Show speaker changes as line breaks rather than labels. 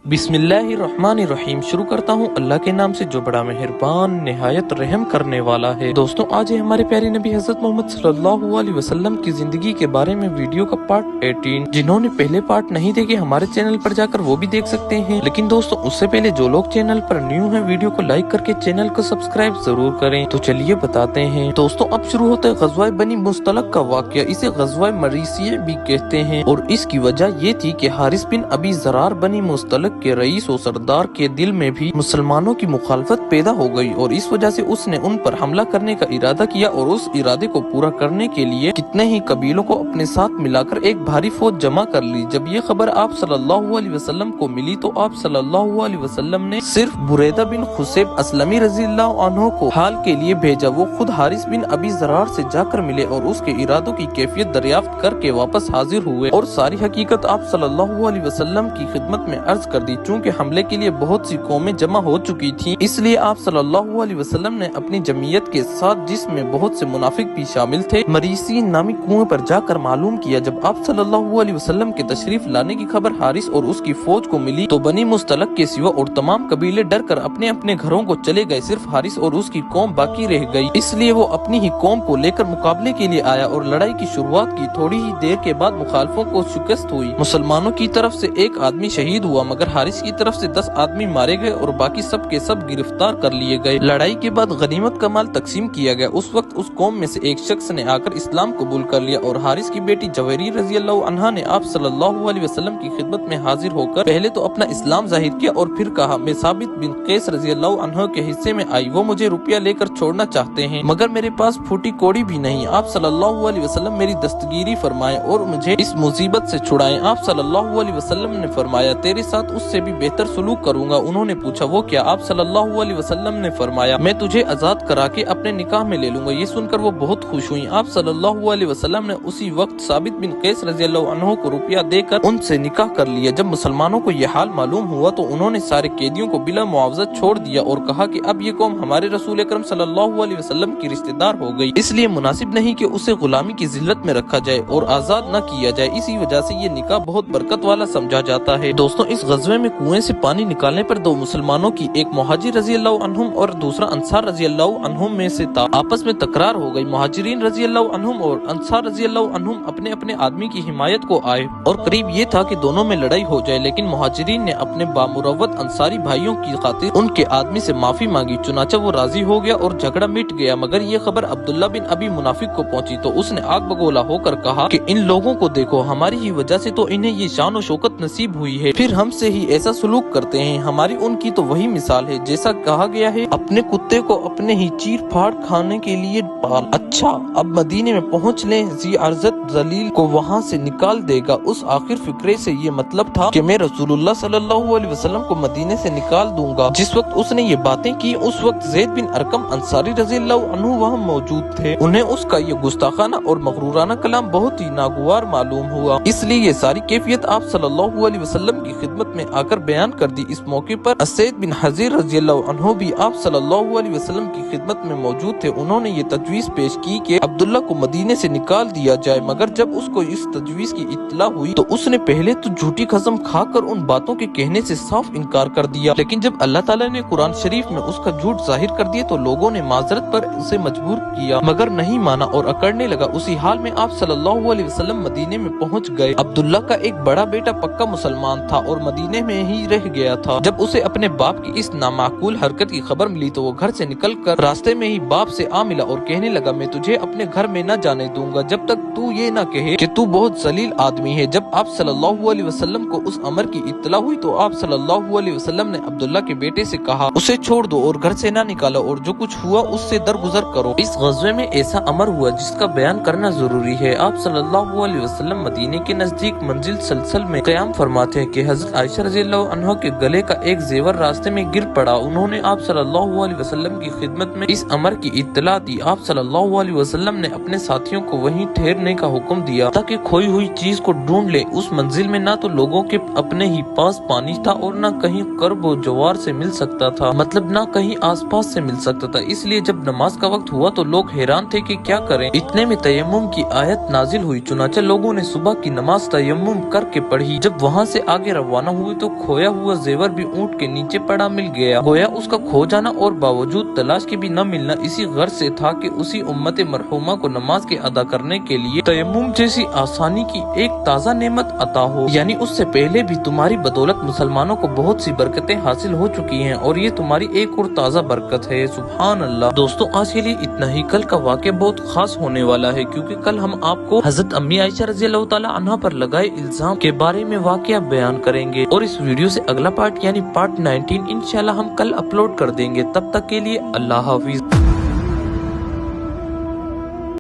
बिस्मिल्लाहिर्रहमानिर्रहीम। शुरू करता हूँ अल्लाह के नाम से जो बड़ा मेहरबान निहायत रहम करने वाला है। दोस्तों, आज है हमारे प्यारे नबी हजरत मोहम्मद सल्लल्लाहु अलैहि वसल्लम की जिंदगी के बारे में वीडियो का पार्ट 18। जिन्होंने पहले पार्ट नहीं देखे हमारे चैनल पर जाकर वो भी देख सकते हैं। लेकिन दोस्तों, उससे पहले जो लोग चैनल पर न्यू है, वीडियो को लाइक करके चैनल को सब्सक्राइब जरूर करें। तो चलिए बताते हैं। दोस्तों, अब शुरू होता है ग़ज़वा बनी मुस्तलक का वाक़या। इसे ग़ज़वा मरीसिया भी कहते हैं और इसकी वजह ये थी कि हारिस बिन अबी ज़रार बनी मुस्तलक के रईस और सरदार के दिल में भी मुसलमानों की मुखालफत पैदा हो गई और इस वजह से उसने उन पर हमला करने का इरादा किया और उस इरादे को पूरा करने के लिए कितने ही कबीलों को अपने साथ मिलाकर एक भारी फौज जमा कर ली। जब ये खबर आप सल्लल्लाहु अलैहि वसल्लम को मिली तो आप सल्लल्लाहु अलैहि वसल्लम ने सिर्फ बुरैदा बिन खुसैब असलमी रज़ियल्लाहु अन्हु को हाल के लिए भेजा। वो खुद हारिस बिन अबी ज़रार से जाकर मिले और उसके इरादों की कैफियत दरियाफ्त करके वापस हाजिर हुए और सारी हकीकत आप सल्लल्लाहु अलैहि वसल्लम की खिदमत में अर्ज कर दी। चूँकि हमले के लिए बहुत सी कौमें जमा हो चुकी थीं, इसलिए आप सल्लल्लाहु अलैहि वसल्लम ने अपनी जमीयत के साथ, जिसमें बहुत से मुनाफिक भी शामिल थे, मरीसी नामी कुएं पर जाकर मालूम किया। जब आप सल्लल्लाहु अलैहि वसल्लम के तशरीफ लाने की खबर हारिस और उसकी फौज को मिली तो बनी मुस्तलक के सिवा और तमाम कबीले डर कर अपने अपने घरों को चले गए। सिर्फ हारिस और उसकी कौम बाकी रह गई। इसलिए वो अपनी ही कौम को लेकर मुकाबले के लिए आया और लड़ाई की शुरुआत की। थोड़ी ही देर के बाद मुखालफों को शिकस्त हुई। मुसलमानों की तरफ से एक आदमी शहीद हुआ, मगर हारिस की तरफ से 10 आदमी मारे गए और बाकी सब के सब गिरफ्तार कर लिए गए। लड़ाई के बाद गनीमत का माल तकसीम किया गया। उस वक्त उस कौम में से एक शख्स ने आकर इस्लाम कबूल कर लिया और हारिस की बेटी जवेरिया रज़ियल्लाहु अन्हा ने आप सल्लल्लाहु अलैहि वसल्लम की खिदमत में हाजिर होकर पहले तो अपना इस्लाम जाहिर किया और फिर कहा, मैं साबित बिन कैस रज़ियल्लाहु अन्हु के हिस्से में आई। वो मुझे रुपया लेकर छोड़ना चाहते हैं, मगर मेरे पास फूटी कोड़ी भी नहीं। आप सल्लल्लाहु अलैहि वसल्लम मेरी दस्तगीरी फरमाएं और मुझे इस मुसीबत से छुड़ाएं। आप सल्लल्लाहु अलैहि वसल्लम ने फरमाया, तेरे साथ उससे भी बेहतर सलूक करूंगा। उन्होंने पूछा, वो क्या? आप सल्लल्लाहु अलैहि वसल्लम ने फरमाया, मैं तुझे आजाद करा के अपने निकाह में ले लूंगा। ये सुनकर वो बहुत खुश हुई। आप सल्लल्लाहु अलैहि वसल्लम ने उसी वक्त साबित बिन कैस रज़ियल्लाहु अन्हु को रुपया देकर उनसे निकाह कर लिया। जब मुसलमानों को यह हाल मालूम हुआ तो उन्होंने सारे कैदियों को बिला मुआवजा छोड़ दिया और कहा कि अब ये कौम हमारे रसूल अकरम सल्लल्लाहु अलैहि वसल्लम की रिश्तेदार हो गई, इसलिए मुनासिब नहीं कि उसे गुलामी की जिल्लत में रखा जाए और आजाद न किया जाए। इसी वजह से ये निकाह बहुत बरकत वाला समझा जाता है। दोस्तों, इस गज़वे में कुएं से पानी निकालने पर दो मुसलमानों की, एक मुहाजिर रज़ियल्लाहु अन्हुम और दूसरा अंसार रज़ियल्लाहु अन्हुम में से आपस में तकरार हो गई। मुहाजिरीन रज़ियल्लाहु अन्हुम और अंसार रज़ियल्लाहु अन्हुम अपने अपने आदमी की हिमायत को आए और करीब ये था कि दोनों में लड़ाई हो जाए, लेकिन मुहाजिरीन ने अपने बामुरव्वत अंसारी भाइयों की खातिर उनके आदमी से माफी मांगी। चुनाचा वो राजी हो गया और झगड़ा मिट गया। मगर ये खबर अब्दुल्ला बिन अबी मुनाफिक को पहुंची तो उसने आग बगोला होकर कहा कि इन लोगों को देखो, हमारी ही वजह से तो इन्हें ये शान और शौकत नसीब हुई है, फिर हमसे ही ऐसा सलूक करते हैं। हमारी उनकी तो वही मिसाल है, जैसा कहा गया है, अपने कुत्ते को अपने ही चीर फाड़ खाने के लिए पाल। अच्छा, अब मदीने में पहुँच ले, जी अर्जत जलील को वहाँ से निकाल देगा। उस आखिर फिक्रे से ये मतलब था कि मैं रसूलुल्लाह सल्लल्लाहु अलैहि वसल्लम को मदीने से निकाल दूंगा। जिस वक्त उसने ये बातें की उस वक्त ज़ैद बिन अरकम अंसारी रज़ियल्लाहु अन्हु वहाँ मौजूद थे। उन्हें उसका ये गुस्ताखाना और मगरूराना कलाम बहुत ही नागवार मालूम हुआ, इसलिए ये सारी कैफियत आप सल्लल्लाहु अलैहि वसल्लम की खिदमत में आकर बयान कर दी। इस मौके पर असैद बिन हज़ीर रज़ियल्लाहु अन्हु भी आप सल्लल्लाहु अलैहि वसल्लम की खिदमत में मौजूद थे। उन्होंने ये तजवीज़ पेश की कि अब्दुल्ला को मदीने से निकाल दिया जाए, मगर जब उसको इस तजवीज़ की इत्तला हुई तो उसने पहले तो झूठी कसम खाकर उन बातों के कहने से साफ इनकार कर दिया। लेकिन जब अल्लाह ताला ने कुरान शरीफ में उसका झूठ जाहिर कर दिया तो लोगों ने माजरत पर उसे मजबूर किया, मगर नहीं माना और अकड़ने लगा। उसी हाल में आप सल्लल्लाहु अलैहि वसल्लम मदीने में पहुंच गए। अब्दुल्ला का एक बड़ा बेटा पक्का मुसलमान था और मदीने में ही रह गया था। जब उसे अपने बाप की इस नामाकूल हरकत की खबर मिली तो वो घर से निकलकर रास्ते में ही बाप से आ मिला और कहने लगा, मैं तुझे अपने घर में न जाने दूंगा जब तक तू ये न कहे कि तू बहुत जलील आदमी है। जब आप सल्लल्लाहु अलैहि वसल्लम को उस अमर की इत्तला हुई तो आप सल्लल्लाहु अलैहि वसल्लम ने अब्दुल्ला के बेटे से कहा, उसे छोड़ दो और घर से ना निकालो और जो कुछ हुआ उससे दरगुजर करो। इस गज़वे में ऐसा अमर हुआ जिसका बयान करना जरूरी है। आप सल्लल्लाहु अलैहि वसल्लम मदीने के नजदीक मंजिल सलसल में क़याम फरमाते हैं कि हज़रत आयशा रज़ियल्लाहु अन्हा के गले का एक जेवर रास्ते में गिर पड़ा। उन्होंने आप सल्लल्लाहु अलैहि वसल्लम की खिदमत में इस अमर की इत्तला दी। आप सल्लल्लाहु अलैहि वसल्लम ने अपने साथियों को वहीं ठहरने का हुक्म दिया ताकि खोई हुई चीज को ढूंढ ले। उस मंजिल में ना तो लोगों के अपने ही पास पानी था और न कहीं कर्ब व जवार से मिल सकता था, मतलब न कहीं आसपास से मिल सकता था। इसलिए जब नमाज का वक्त हुआ तो लोग हैरान थे कि क्या करें। इतने में तयम्मुम की आयत नाजिल हुई। चुनाचे लोगों ने सुबह की नमाज तयम्मुम करके पढ़ी। जब वहाँ से आगे रवाना हुए हुई तो खोया हुआ जेवर भी ऊँट के नीचे पड़ा मिल गया। गोया उसका खो जाना और बावजूद तलाश के भी न मिलना इसी गर्ज से था कि उसी उम्मत मरहूमा को नमाज के अदा करने के लिए तयम्मुम जैसी आसानी की एक ताज़ा नेमत अता हो। यानी उससे पहले भी तुम्हारी बदौलत मुसलमानों को बहुत सी बरकतें हासिल हो चुकी हैं और ये तुम्हारी एक और ताज़ा बरकत है। सुभान अल्लाह। दोस्तों आज के लिए इतना ही। कल का वाक़या बहुत खास होने वाला है क्योंकि कल हम आपको हजरत अम्मी आयशा रज़ियल्लाहु ताला अन्हा पर लगाए इल्जाम के बारे में वाक़या बयान करेंगे और इस वीडियो से अगला पार्ट यानी पार्ट 19 इंशाल्लाह हम कल अपलोड कर देंगे। तब तक के लिए अल्लाह हाफिज।